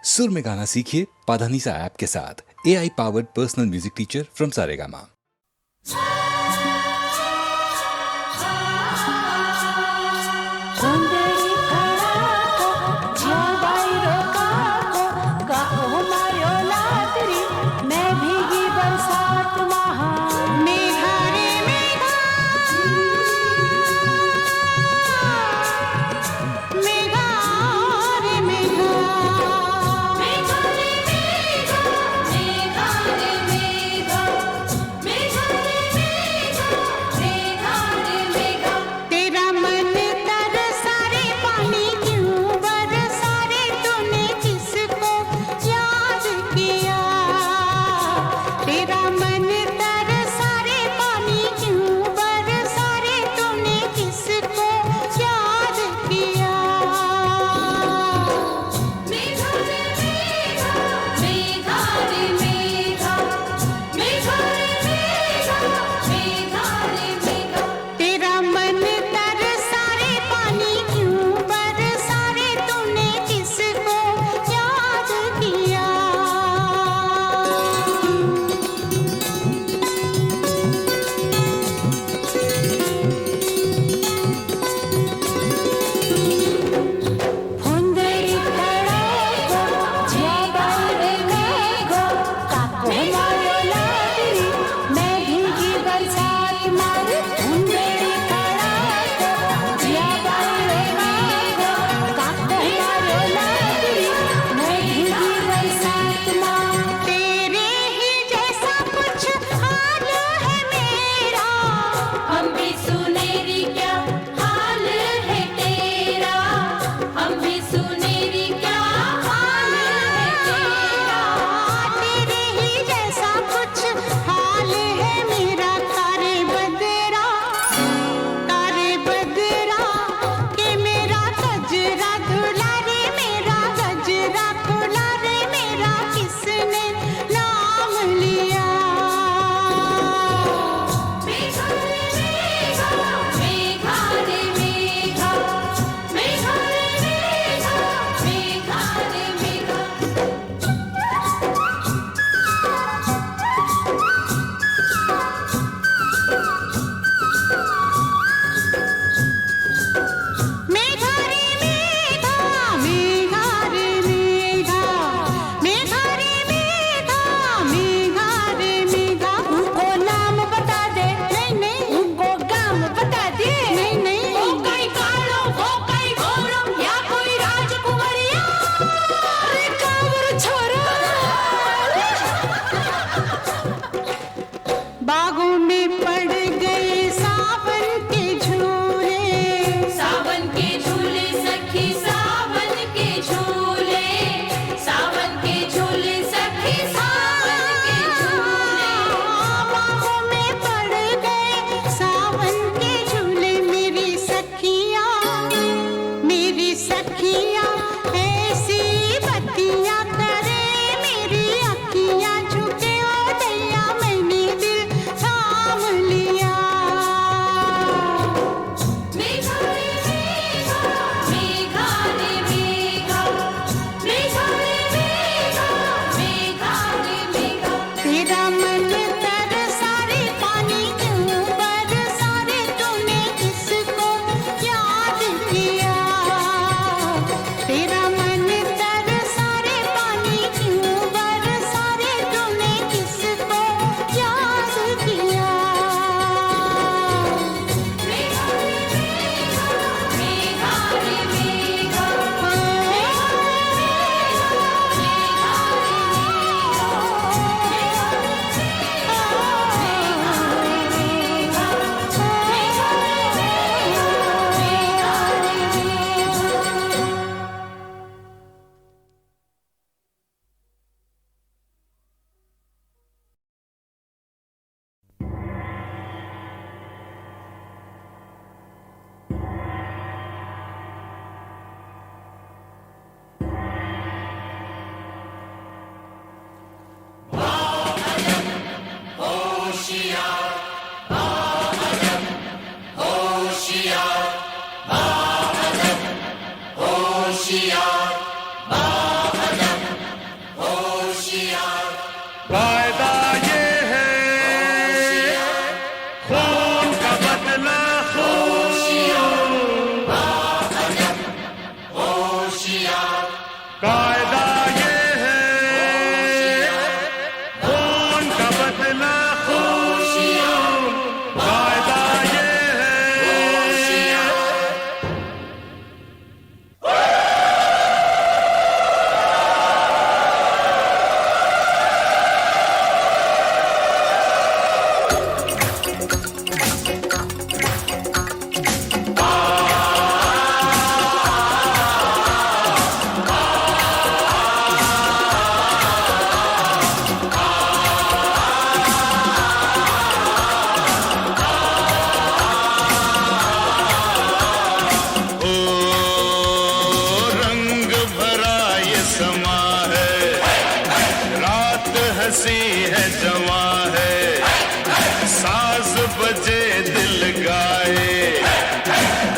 सुर में गाना सीखिए पाधानीसा ऐप के साथ। AI powered personal music teacher from Saregama. किस कायदा ये है खून का बदला खून, कायदा ये है। हंसी है जवां है, साज बजे दिल गाए,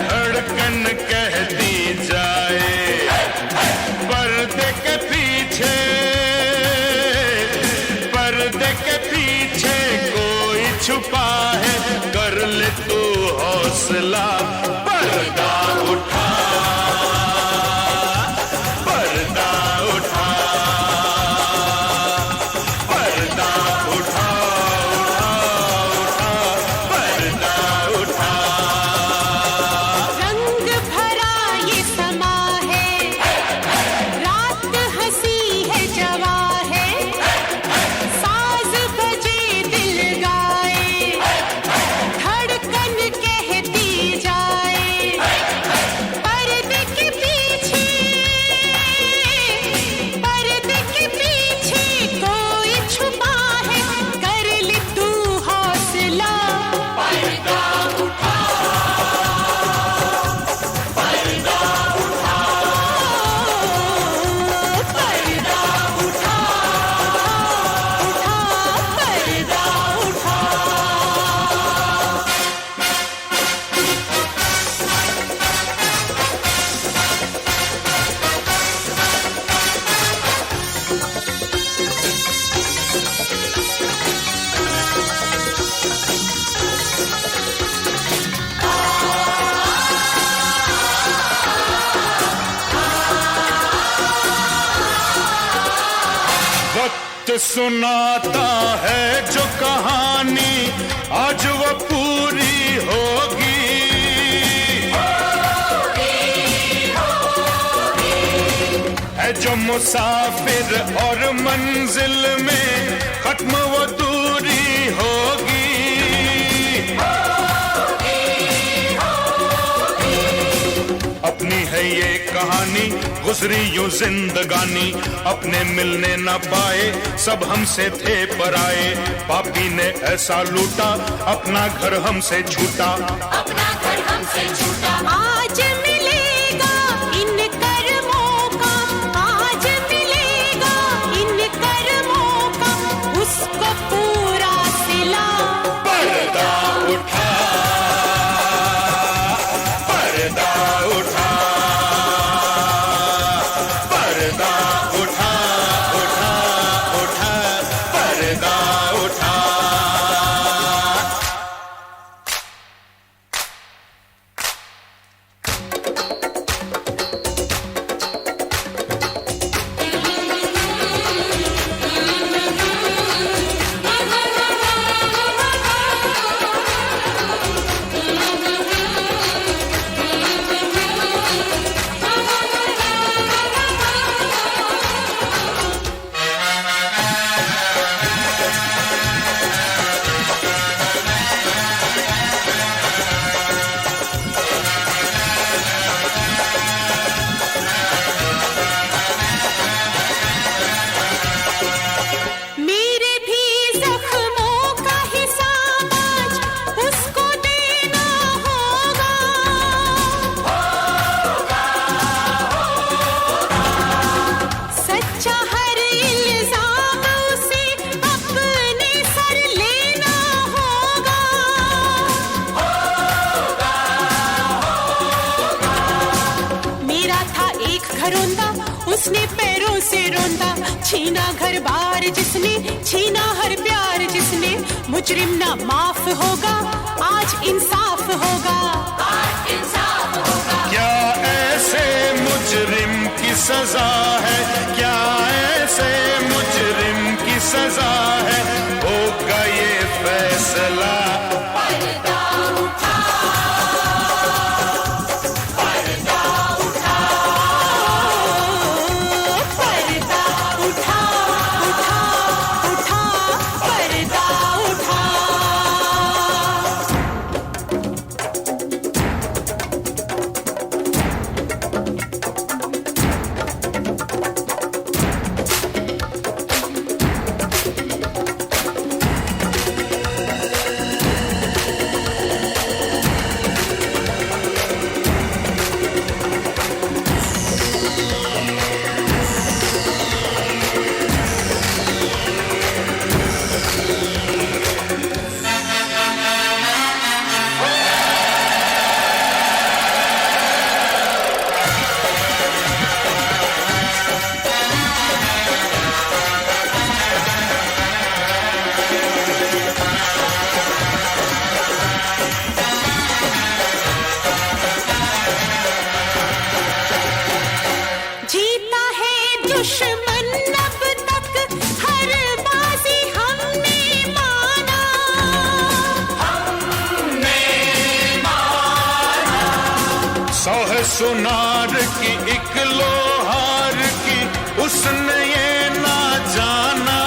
धड़कन कहती जाए, पर्दे के पीछे कोई छुपा है, कर ले तू हौसला, पर्दा उठा, पर्दा उठा, पर्दा उठा, पर्दा उठा। रंग भरा ये समा है, रात हंसी है जवां है, साज बजे दिल गाए, धड़कन कहती जाए, पर्दे के पीछे कोई छुपा है, कर ले तू हौसला, पर्दा उठा, पर्दा उठा, पर्दा उठा, पर्दा उठा। वक्त सुनाता है जो कहानी, आज वो पूरी होगी, है जो मुसाफिर और मंजिल में खत्म वो दूरी होगी। अपनी है ये कहानी, गुजरी यूं जिंदगानी, अपने मिलने न पाए, सब हमसे थे पराए, पापी ने ऐसा लूटा, अपना घर हमसे छूटा, अपना घर हमसे छूटा। आज मिलेगा इन कर्मों का, आज मिलेगा इन कर्मों का, उसको पूरा सिला, पर्दा उठा, पर्दा उठा, पर्दा उठा, उठा, उठा, पर्दा उठा। मेरे भी जख्मों का हिसाब आज उसको देना होगा, सच्चा हर इल्जाम उसे अपने सर लेना होगा, मेरा था एक घरौंदा, उसने पैरों से रोंदा, छीना घर बार जिसने, छीना हर प्यार जिसने, मुजरिम ना माफ होगा, आज इंसाफ होगा, आज इंसाफ होगा। क्या ऐसे मुजरिम की सजा है, क्या ऐसे मुजरिम की सजा है, होगा ये फैसला। पर्दा उठा, पर्दा उठा, पर्दा उठा, उठा, उठा, पर्दा उठा। जीता है दुश्मन अब तक, हर बाजी हमने माना, सौ है सुनार की एक लोहार की, उसने ये ना जाना,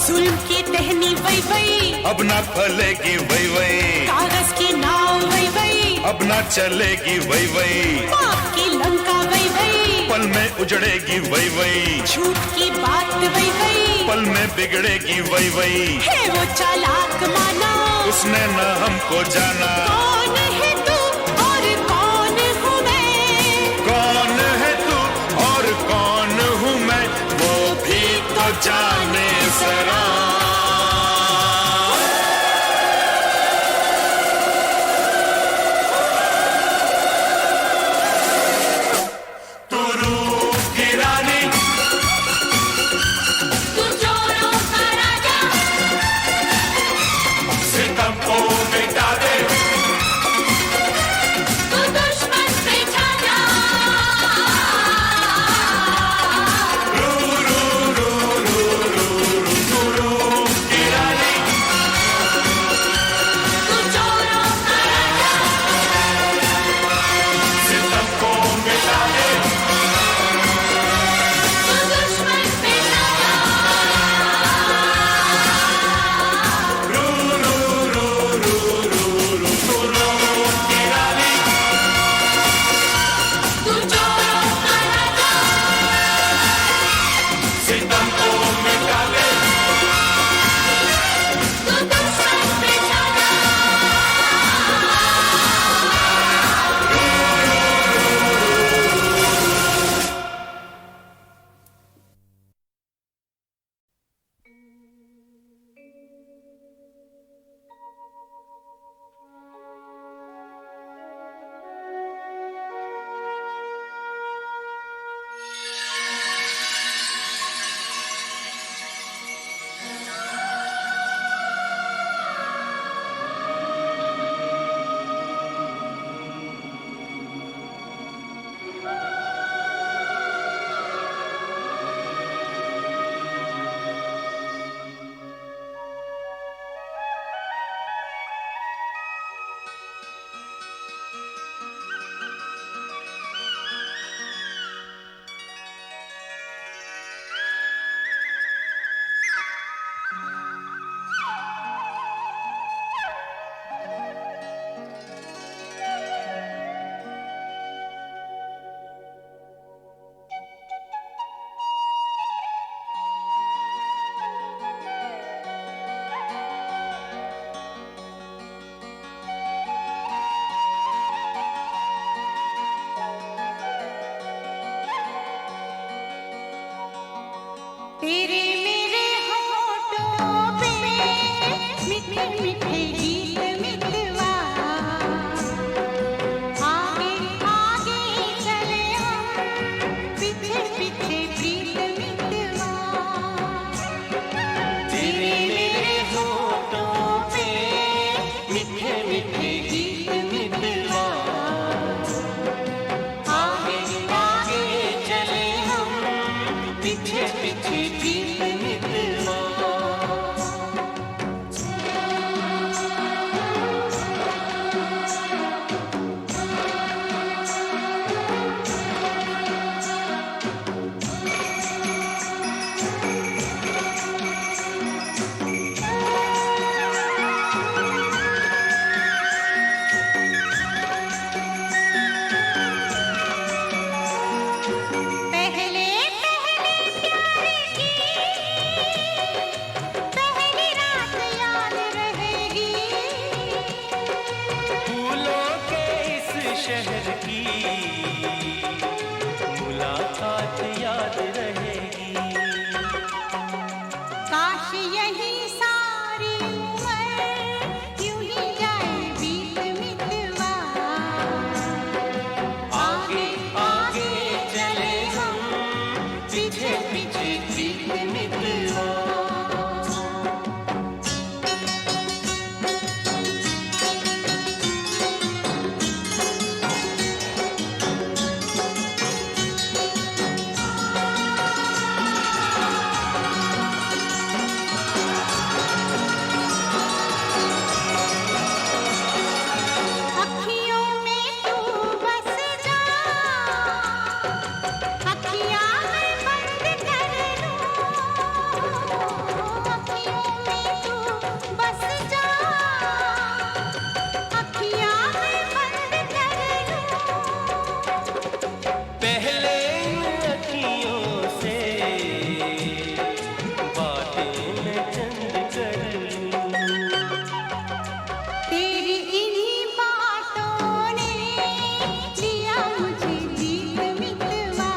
जुल्म की टहनी वही वही, अब ना फलेगी वही वही, कागज की नाव वही वही, अब ना चलेगी वही वही, पाप की लंका वही वही, पल में उजड़ेगी वही वही, झूठ की बात वही वही, पल में बिगड़ेगी वही वही, है वो चालाक माना, उसने न हमको जाना। कौन है तू और कौन हूँ मैं, कौन है तू और कौन हूँ मैं, वो भी तो जाने जरा। तू रूप की रानी, तू चोरों का राजा, सितम को मिटा दे, तू दुश्मन पे छा जा, तू रूप की रानी, तू चोरों का राजा, सितम को मिटा दे, तू दुश्मन पे छा जा, तू चोरों का राजा, सितम को मिटा दे, तू दुश्मन पे छा जा। तेरे मेरे होठों पे मीठे मीठे गीत मितवा, आगे आगे चले हम, पीछे पीछे प्रीत मितवा। तेरे मेरे होठों पे मीठे मीठे गीत मितवा, मुलाकात याद रहेगी। काश यही सारी उम्र यूं ही जाए बीत मितवा। आगे आगे चले हम, पीछे पीछे बीत मितवा। अखियों में तू बस जा, अखियाँ मैं बंद कर लूं। अखियों में तू बस जा, अखियाँ मैं बंद कर लूं। पहले अखियों से बातें मैं चंद कर लूं। तेरी इन्हीं बातों ने दिया मुझे जीत मितवा।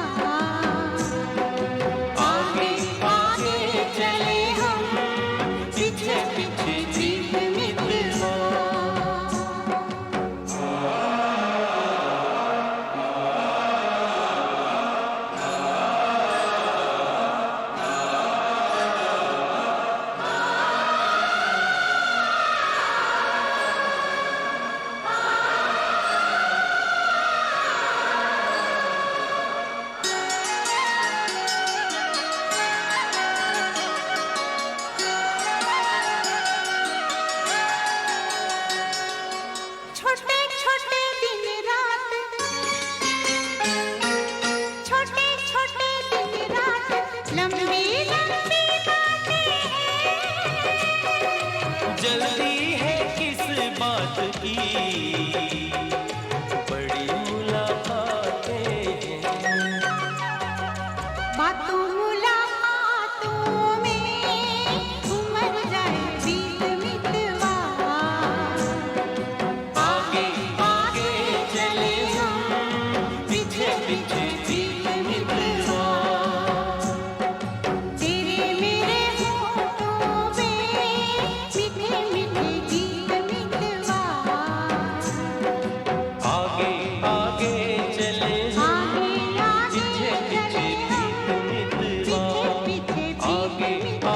आगे आगे चले हम, पीछे पीछे जीत मितवा। छोटे छोटे दिन रात, छोटे छोटे दिन रात, लंबी लंबी बातें हैं। जल्दी है किस बात की, बड़ी मुलाकातें हैं। बातों मुलाकातों में उमर जाए बीत मितवा। आगे आगे चले हम, पीछे पीछे जीत मितवा। तेरे मेरे होठों पे मीठे मीठे गीत मितवा। आगे आगे चले हम, आगे आगे पीछे पीछे चले जीत हम, मितवा। पीछे पीछे आगे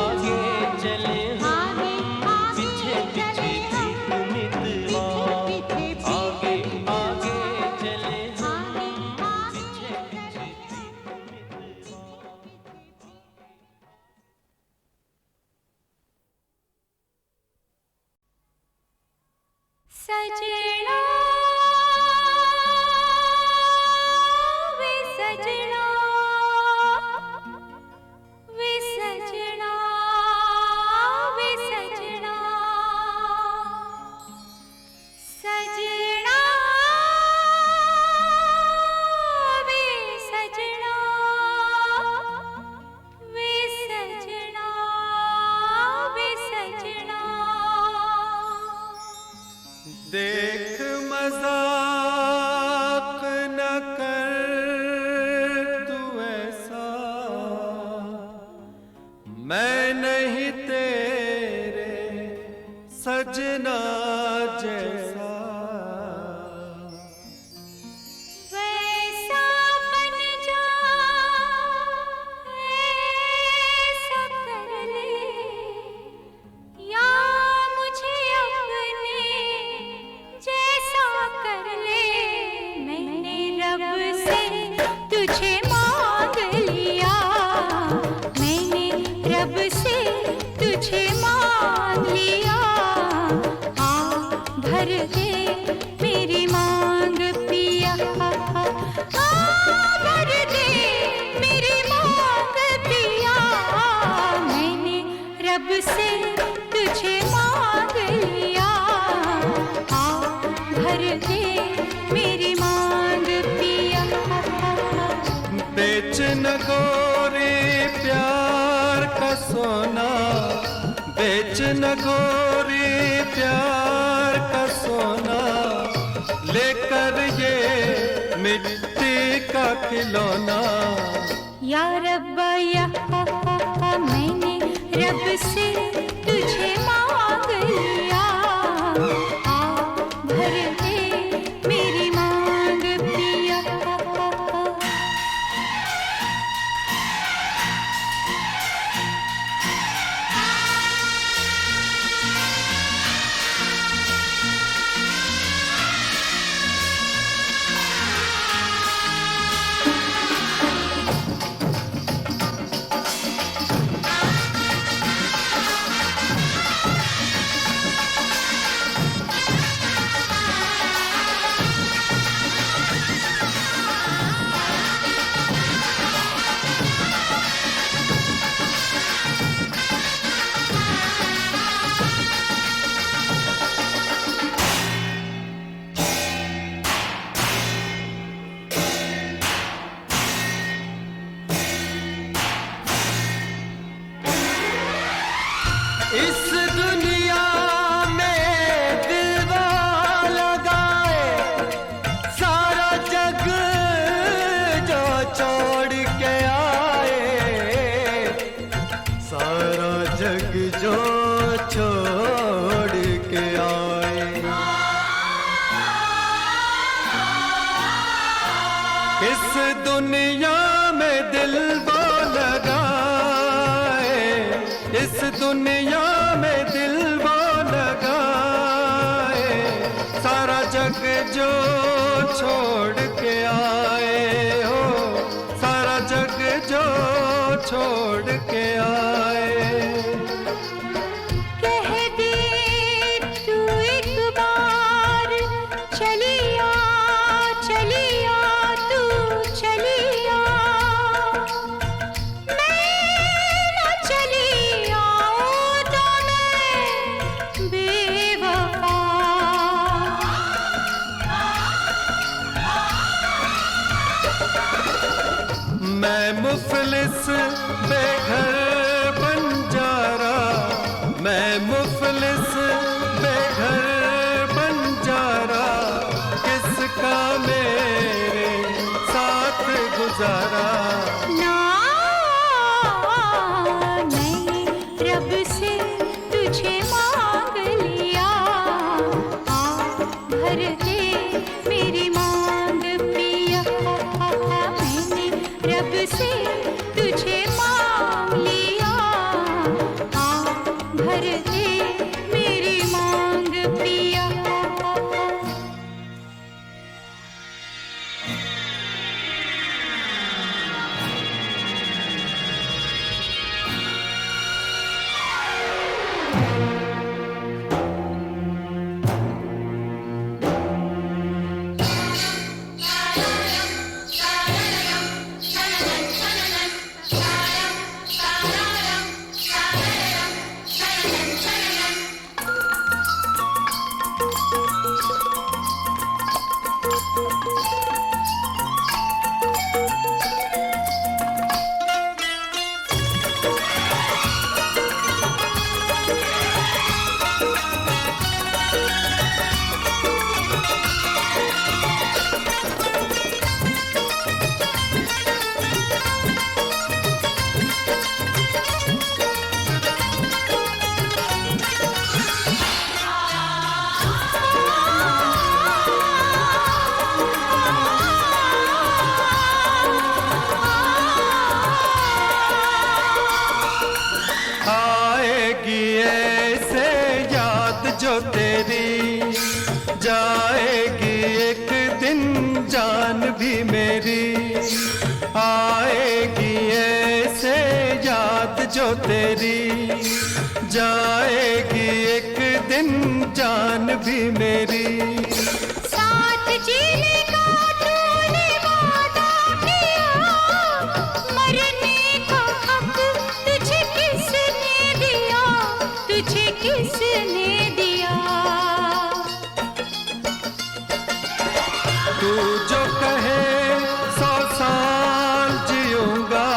आगे चले हम, आगे पीछे आगे पीछे चले जीत हम, मितवा। पीछे पीछे आगे आगे चले हम, आगे पीछे आगे पीछे चले जीत मितवा। सजना वे सजना, वे सजना, वे सजना, सजना वे सजना, वे सजना, वे सजना। देख मजाक न कर तू ऐसा, मैं नहीं तेरे सजना जैसा। वैसा बन जा, ऐसा कर ले, या मुझे अपने जैसा कर ले। मैंने रब से तुझे मांग लिया, मैंने रब से तुझे मांग लिया। आ भर दे मेरी मांग पिया, आ भर दे मेरी मांग पिया। मैंने रब से तुझे मांग लिया, आ भर दे मेरी मांग पिया। बेच न गोरे प्यार का सोना, बेच न गोरे प्यार का सोना, लेकर ये मिट मिट्टी का खिलौना। या रब्बा या मैंने रब से तुझे मांग लिया, आ भर दे मेरी मांग पिया। इस दुनिया में दिलवा लगाए सारा जग जो छोड़ के आए, सारा जग जो छोड़ के आए। इस दुनिया में दिलवा लगाए, इस दुनिया में दिल वो लगाए, सारा जग जो छोड़ के आए हो, सारा जग जो छोड़ के आए। कह दे तू एक बार चलिया चलिया तू चलिया, मैं मुफलिस बेघर बंजारा, मैं मुफलिस बेघर बंजारा, किसका मेरे साथ गुजारा। ना मैंने रब से तुझे मांग लिया, आ भर दे मेरी मांग पिया। मैंने रब से तुझे मांग लिया, आ भर दे मेरी मांग पिया। जो तेरी जाएगी एक दिन जान भी मेरी, आएगी ऐसे याद जो तेरी जाएगी एक दिन जान भी मेरी। साथ जीने का तूने वादा किया, मरने का हक तुझे किसने दिया, तुझे किसने दिया। तू जो कहे 100 साल जीऊंगा,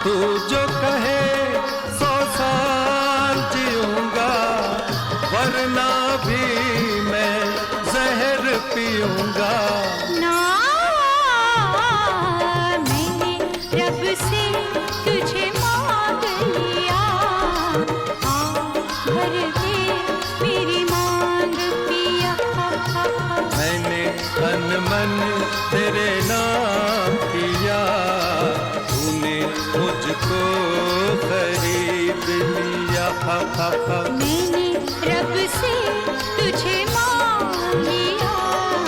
तू जो कहे 100 साल जीऊंगा, वरना भी मैं जहर पीऊंगा। तेरे नाम किया तूने मुझको खरीद लिया। मैंने रब से तुझे मांग लिया।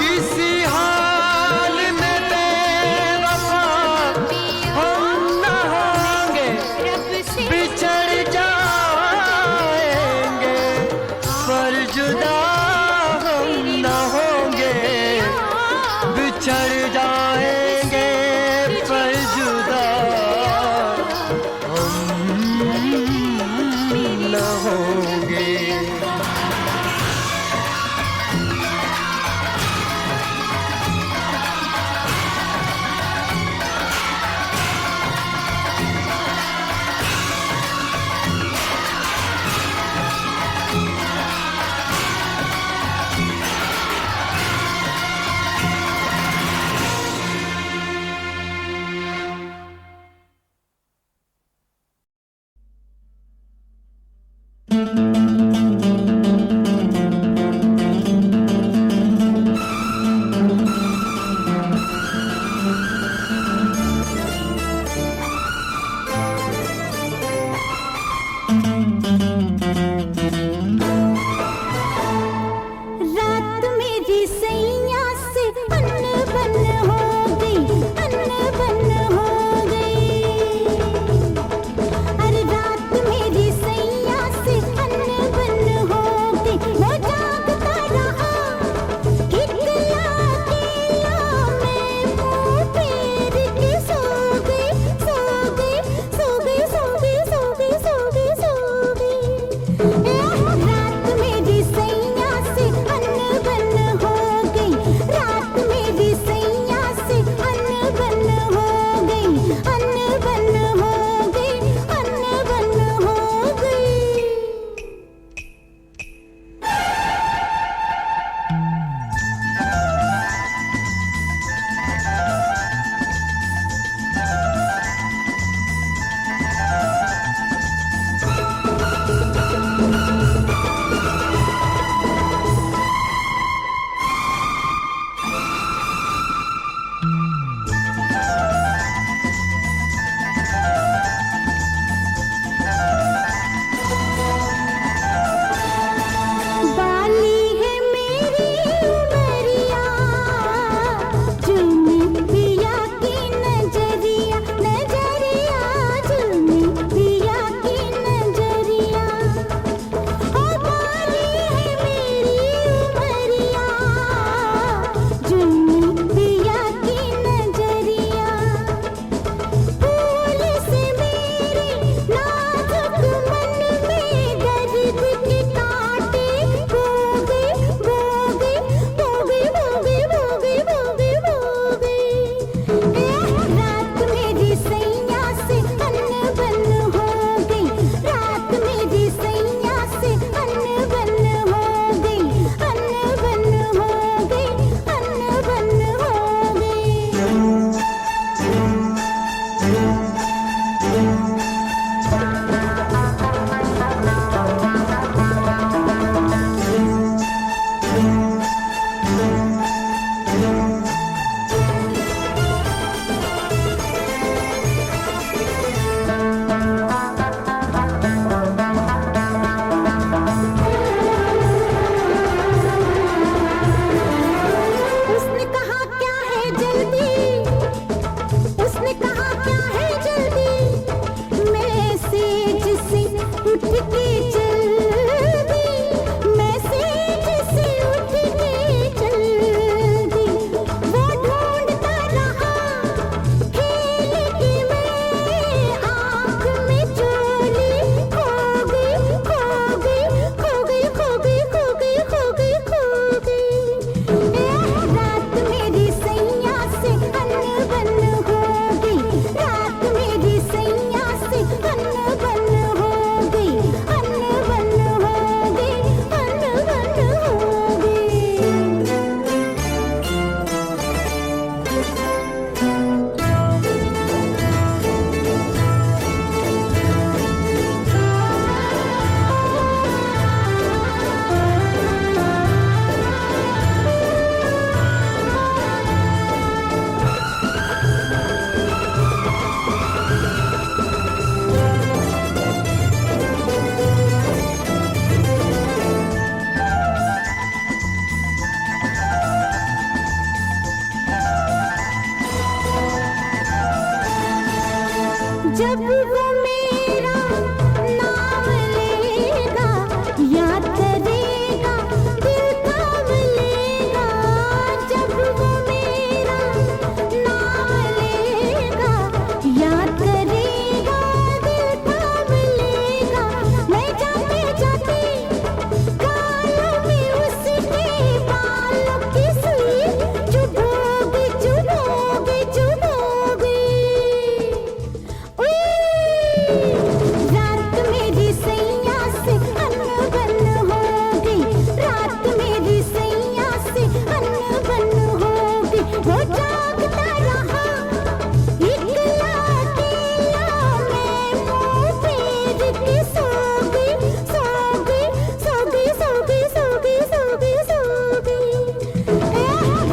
किसी हाल में बेवफा हम न होंगे, रब से बिछड़ जाएंगे पर जुदा हम न होंगे, बिछड़ जाएंगे पर जुदा हम न होंगे। रात मेरी सैया से अनबन हो गई, अनबन हो गई। अरे रात मेरी सैया से अनबन हो गई। वो जागता रहा कितला किला, मैं मुंह फेर के सो गई, सो गई, सो गई, सो गई, सो गई, सो गई, सो गई। रात मेरी सैया से अनबन हो गई, रात मेरी सैया से अनबन हो गई, अनबन हो गई, अनबन हो गई। बाली है मेरी उमरिया, झूमी पिया की नजरिया, नजरिया झूमी पिया की नजरिया। ओ बाली है मेरी उमरिया, झूमी पिया की नजरिया। फूल से मेरे नाजुक मन में दर्द के कांटे बो गए, बो गए, बो गए, बो गए, बो गए, बो गए, बो गए। रात मेरी सैया से अनबन हो गई, रात मेरी सैया से अनबन हो गई, अनबन हो गई, अनबन हो गई। उसने कहा क्या है जल्दी, उसने कहा क्या है जल्दी, मैसेज से उठ के चल दी, मैसेज से उठ के चल दी। वो ढूंढता रहा खेल के मैं आँख में चोली, खो गई, खो गई, खो गई, खो गई, खो गई, खो गई, खो गई। रात मेरी सैया से जब वो मेरा नाम लेगा, याद करेगा, दिल थाम लेगा। जब वो मेरा नाम लेगा, याद करेगा, दिल थाम लेगा। मैं जाते जाते गालों में उसके बालों की सुई चुभोगी, चुभोगी, चुभोगी। रात मेरी सैया से अनबन हो गई, रात मेरी सैया से अनबन हो गई। वो जागता रहा इकला अकेला, मैं मुंह फेर के सो गई, सो गई, सो गई, सो गई, सो गई, सो गई, सो गई।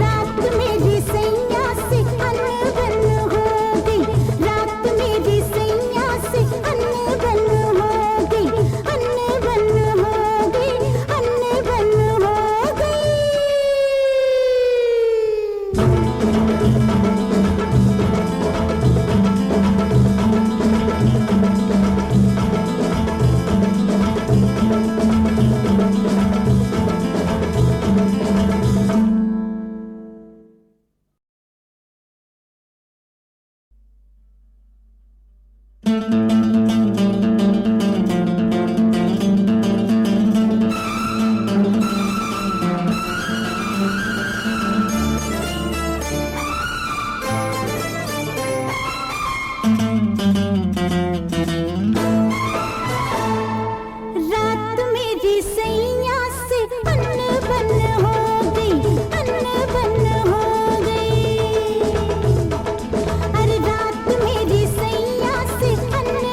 रात मेरी सैया से अनबन हो गई, रात मेरी सैया से अनबन हो गई, अनबन हो गई, अनबन हो गई। रात मेरी सैया से अनबन हो गई, अनबन हो गई। अरे रात मेरी सैया से अनबन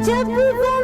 जब वो